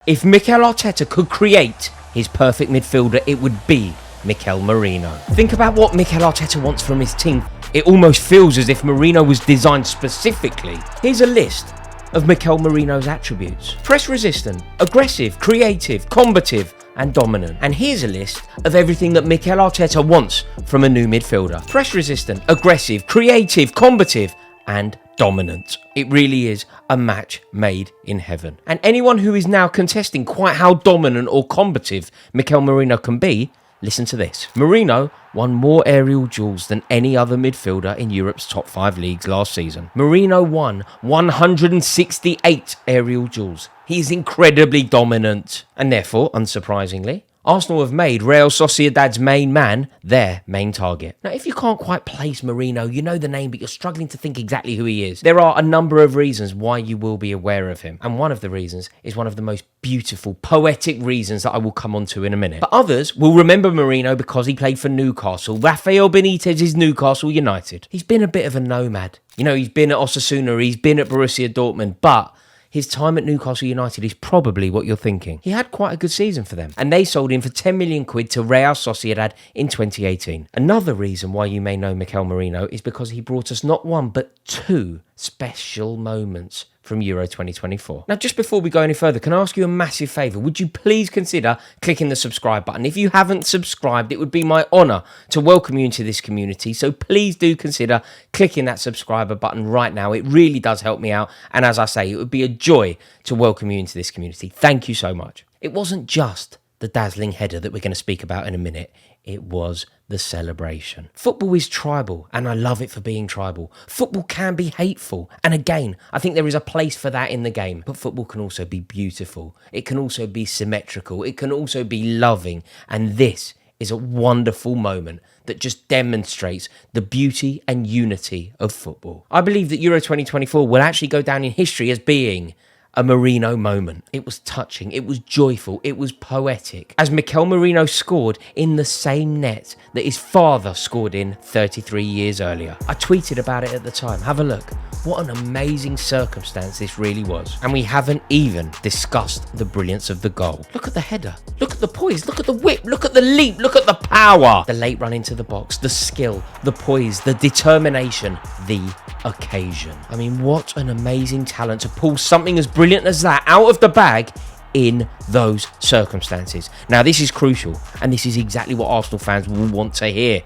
If Mikel Arteta could create his perfect midfielder, it would be Mikel Merino. Think about what Mikel Arteta wants from his team. It almost feels as if Merino was designed specifically. Here's a list of Mikel Merino's attributes: press resistant, aggressive, creative, combative, and dominant. And here's a list of everything that Mikel Arteta wants from a new midfielder: press resistant, aggressive, creative, combative, and dominant. It really is a match made in heaven. And anyone who is now contesting quite how dominant or combative Mikel Merino can be, listen to this. Merino won more aerial duels than any other midfielder in Europe's top 5 leagues last season. Merino won 168 aerial duels. He's incredibly dominant. And therefore, unsurprisingly, Arsenal have made Real Sociedad's main man their main target. Now, if you can't quite place Merino, you know the name, but you're struggling to think exactly who he is. There are a number of reasons why you will be aware of him. And one of the reasons is one of the most beautiful, poetic reasons that I will come on to in a minute. But others will remember Merino because he played for Newcastle. Rafael Benitez is Newcastle United. He's been a bit of a nomad. You know, he's been at Osasuna, he's been at Borussia Dortmund, but his time at Newcastle United is probably what you're thinking. He had quite a good season for them, and they sold him for 10 million quid to Real Sociedad in 2018. Another reason why you may know Mikel Merino is because he brought us not one, but 2 special moments from Euro 2024. Now, just before we go any further, can I ask you a massive favour? Would you please consider clicking the subscribe button? If you haven't subscribed, it would be my honour to welcome you into this community. So please do consider clicking that subscriber button right now. It really does help me out. And as I say, it would be a joy to welcome you into this community. Thank you so much. It wasn't just the dazzling header that we're going to speak about in a minute. It was the celebration. Football is tribal, and I love it for being tribal. Football can be hateful, and again, I think there is a place for that in the game. But football can also be beautiful. It can also be symmetrical. It can also be loving. And this is a wonderful moment that just demonstrates the beauty and unity of football. I believe that Euro 2024 will actually go down in history as being a Merino moment. It was touching, it was joyful, it was poetic, as Mikel Merino scored in the same net that his father scored in 33 years earlier. I tweeted about it at the time. Have a look. What an amazing circumstance this really was. And we haven't even discussed the brilliance of the goal. Look at the header. Look at the poise. Look at the whip. Look at the leap. Look at the power. The late run into the box. The skill. The poise. The determination. The occasion. I mean, what an amazing talent to pull something as brilliant as that out of the bag in those circumstances. Now, this is crucial, and this is exactly what Arsenal fans will want to hear.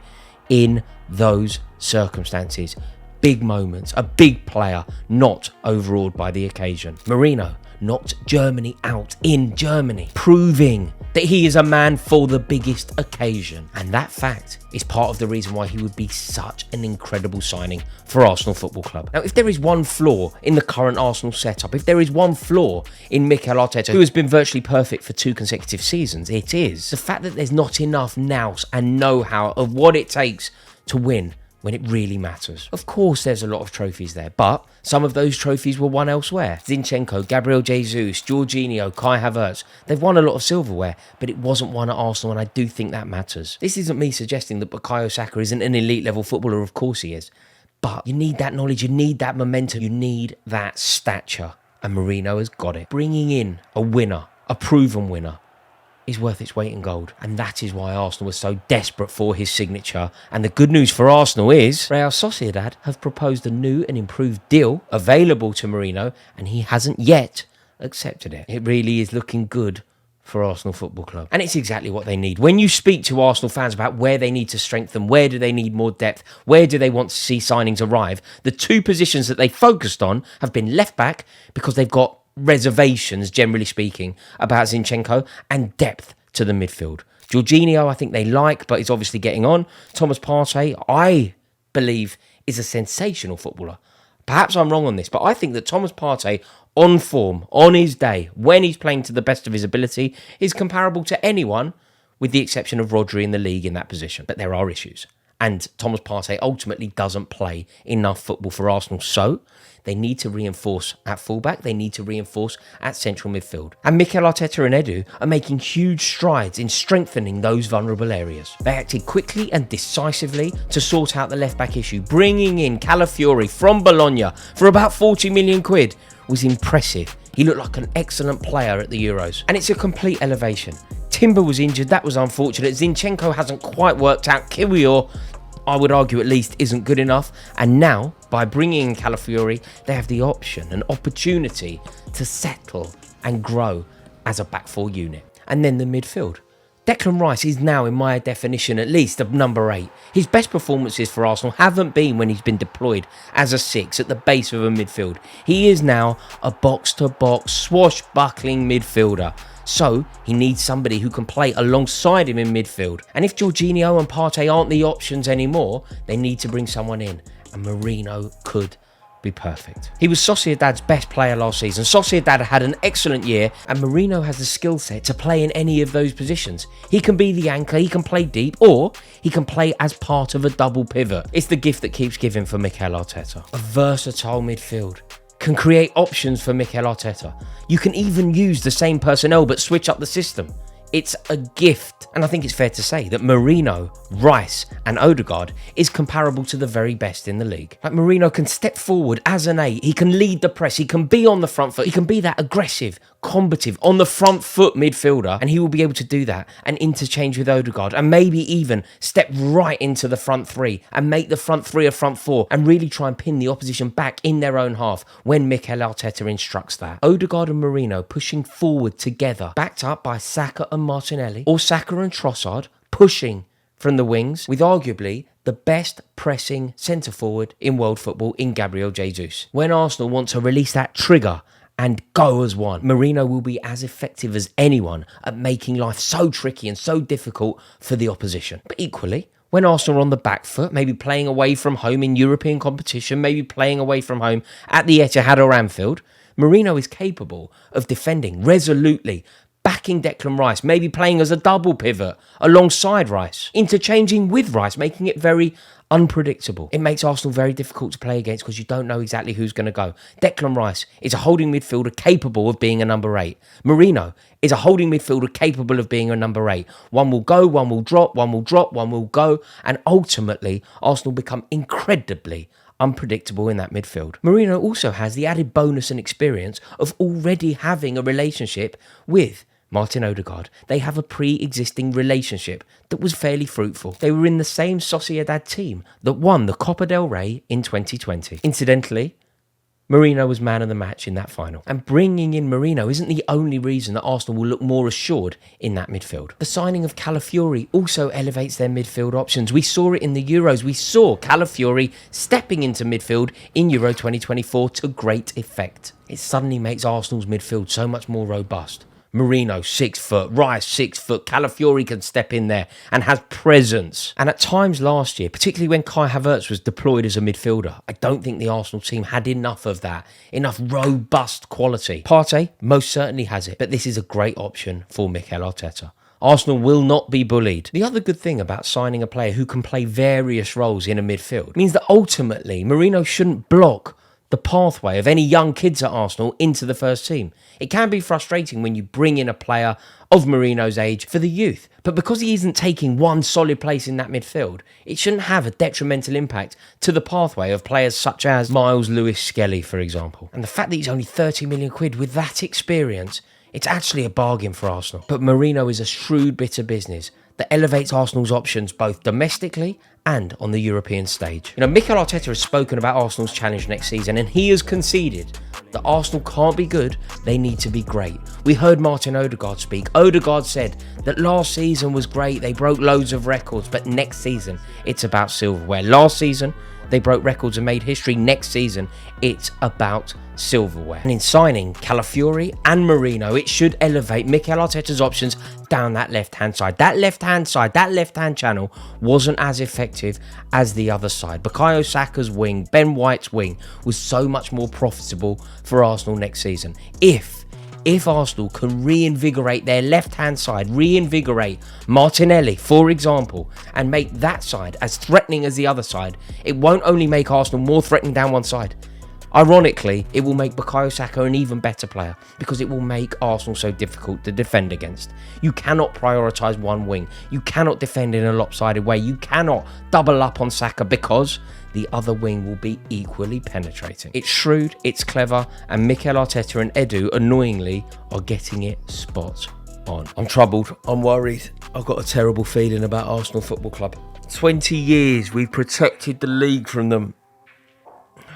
In those circumstances, big moments, a big player not overawed by the occasion. Merino knocked Germany out in Germany, proving that he is a man for the biggest occasion. And that fact is part of the reason why he would be such an incredible signing for Arsenal Football Club. Now, if there is one flaw in the current Arsenal setup, if there is one flaw in Mikel Arteta, who has been virtually perfect for 2 consecutive seasons, it is the fact that there's not enough nous and know-how of what it takes to win when it really matters. Of course, there's a lot of trophies there, but some of those trophies were won elsewhere. Zinchenko, Gabriel Jesus, Jorginho, Kai Havertz, they've won a lot of silverware, but it wasn't won at Arsenal, and I do think that matters. This isn't me suggesting that Bukayo Saka isn't an elite level footballer. Of course he is. But you need that knowledge, you need that momentum, you need that stature. And Merino has got it. Bringing in a winner, a proven winner, is worth its weight in gold. And that is why Arsenal was so desperate for his signature. And the good news for Arsenal is Real Sociedad have proposed a new and improved deal available to Merino, and he hasn't yet accepted it. It really is looking good for Arsenal Football Club. And it's exactly what they need. When you speak to Arsenal fans about where they need to strengthen, where do they need more depth, where do they want to see signings arrive, the 2 positions that they focused on have been left back, because they've got reservations, generally speaking, about Zinchenko, and depth to the midfield. Jorginho, I think they like, but he's obviously getting on. Thomas Partey, I believe, is a sensational footballer. Perhaps I'm wrong on this, but I think that Thomas Partey, on form, on his day, when he's playing to the best of his ability, is comparable to anyone, with the exception of Rodri in the league in that position. But there are issues. And Thomas Partey ultimately doesn't play enough football for Arsenal, so they need to reinforce at fullback, they need to reinforce at central midfield. And Mikel Arteta and Edu are making huge strides in strengthening those vulnerable areas. They acted quickly and decisively to sort out the left-back issue. Bringing in Calafiori from Bologna for about 40 million quid was impressive He looked like an excellent player at the Euros. And it's a complete elevation. Timber was injured, that was unfortunate. Zinchenko hasn't quite worked out. Kiwior, I would argue at least, isn't good enough. And now, by bringing in Calafiori, they have the option, an opportunity to settle and grow as a back four unit. And then the midfield. Declan Rice is now, in my definition at least, a number 8. His best performances for Arsenal haven't been when he's been deployed as a 6 at the base of a midfield. He is now a box-to-box, swashbuckling midfielder. So he needs somebody who can play alongside him in midfield. And if Jorginho and Partey aren't the options anymore, they need to bring someone in. And Merino could be perfect. He was Sociedad's best player last season. Sociedad had an excellent year, and Merino has the skill set to play in any of those positions. He can be the anchor, he can play deep, or he can play as part of a double pivot. It's the gift that keeps giving for Mikel Arteta. A versatile midfield can create options for Mikel Arteta. You can even use the same personnel but switch up the system. It's a gift. And I think it's fair to say that Merino, Rice and Odegaard is comparable to the very best in the league. Like, Merino can step forward as an 8. He can lead the press. He can be on the front foot. He can be that aggressive, combative, on the front foot midfielder. And he will be able to do that and interchange with Odegaard and maybe even step right into the front 3 and make the front 3 a front 4 and really try and pin the opposition back in their own half when Mikel Arteta instructs that. Odegaard and Merino pushing forward together, backed up by Xhaka and Martinelli, or Xhaka and Trossard pushing from the wings with arguably the best pressing centre forward in world football in Gabriel Jesus. When Arsenal want to release that trigger and go as one, Merino will be as effective as anyone at making life so tricky and so difficult for the opposition. But equally, when Arsenal are on the back foot, maybe playing away from home in European competition, maybe playing away from home at the Etihad or Anfield, Merino is capable of defending resolutely, backing Declan Rice, maybe playing as a double pivot alongside Rice, interchanging with Rice, making it very unpredictable. It makes Arsenal very difficult to play against because you don't know exactly who's going to go. Declan Rice is a holding midfielder capable of being a number 8. Merino is a holding midfielder capable of being a number 8. One will go, one will drop, one will drop, one will go, and ultimately Arsenal become incredibly unpredictable in that midfield. Merino also has the added bonus and experience of already having a relationship with Martin Odegaard. They have a pre-existing relationship that was fairly fruitful. They were in the same Sociedad team that won the Copa del Rey in 2020. Incidentally, Merino was man of the match in that final. And bringing in Merino isn't the only reason that Arsenal will look more assured in that midfield. The signing of Calafiori also elevates their midfield options. We saw it in the Euros. We saw Calafiori stepping into midfield in Euro 2024 to great effect. It suddenly makes Arsenal's midfield so much more robust. Merino, 6 foot, Rice, 6 foot, Calafiori can step in there and has presence. And at times last year, particularly when Kai Havertz was deployed as a midfielder, I don't think the Arsenal team had enough of that, enough robust quality. Partey most certainly has it, but this is a great option for Mikel Arteta. Arsenal will not be bullied. The other good thing about signing a player who can play various roles in a midfield means that ultimately Merino shouldn't block the pathway of any young kids at Arsenal into the first team. It can be frustrating when you bring in a player of Merino's age for the youth, but because he isn't taking one solid place in that midfield, it shouldn't have a detrimental impact to the pathway of players such as Miles Lewis-Skelly, for example. And the fact that he's only 30 million quid with that experience, it's actually a bargain for Arsenal. But Merino is a shrewd bit of business that elevates Arsenal's options both domestically and on the European stage. Mikel Arteta has spoken about Arsenal's challenge next season, and he has conceded that Arsenal can't be good, they need to be great. We heard Martin Odegaard speak. Odegaard said that last season was great, they broke loads of records, but next season it's about silverware. Last season they broke records and made history. Next season it's about silverware. And in signing Calafiori and Merino, it should elevate Mikel Arteta's options down that left-hand side. That left-hand channel wasn't as effective as the other side. Bukayo Saka's wing, Ben White's wing, was so much more profitable for Arsenal next season. If Arsenal can reinvigorate their left-hand side, reinvigorate Martinelli, for example, and make that side as threatening as the other side, it won't only make Arsenal more threatening down one side. Ironically, it will make Bukayo Saka an even better player because it will make Arsenal so difficult to defend against. You cannot prioritise one wing. You cannot defend in a lopsided way. You cannot double up on Saka because the other wing will be equally penetrating. It's shrewd, it's clever, and Mikel Arteta and Edu, annoyingly, are getting it spot on. I'm troubled, I'm worried. I've got a terrible feeling about Arsenal Football Club. 20 years we've protected the league from them.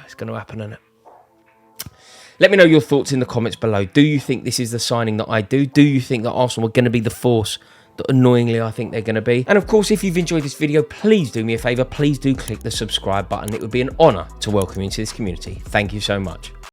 It's going to happen, isn't it? Let me know your thoughts in the comments below. Do you think this is the signing that I do? Do you think that Arsenal are going to be the force that annoyingly I think they're going to be? And of course, if you've enjoyed this video, please do me a favour. Please do click the subscribe button. It would be an honour to welcome you into this community. Thank you so much.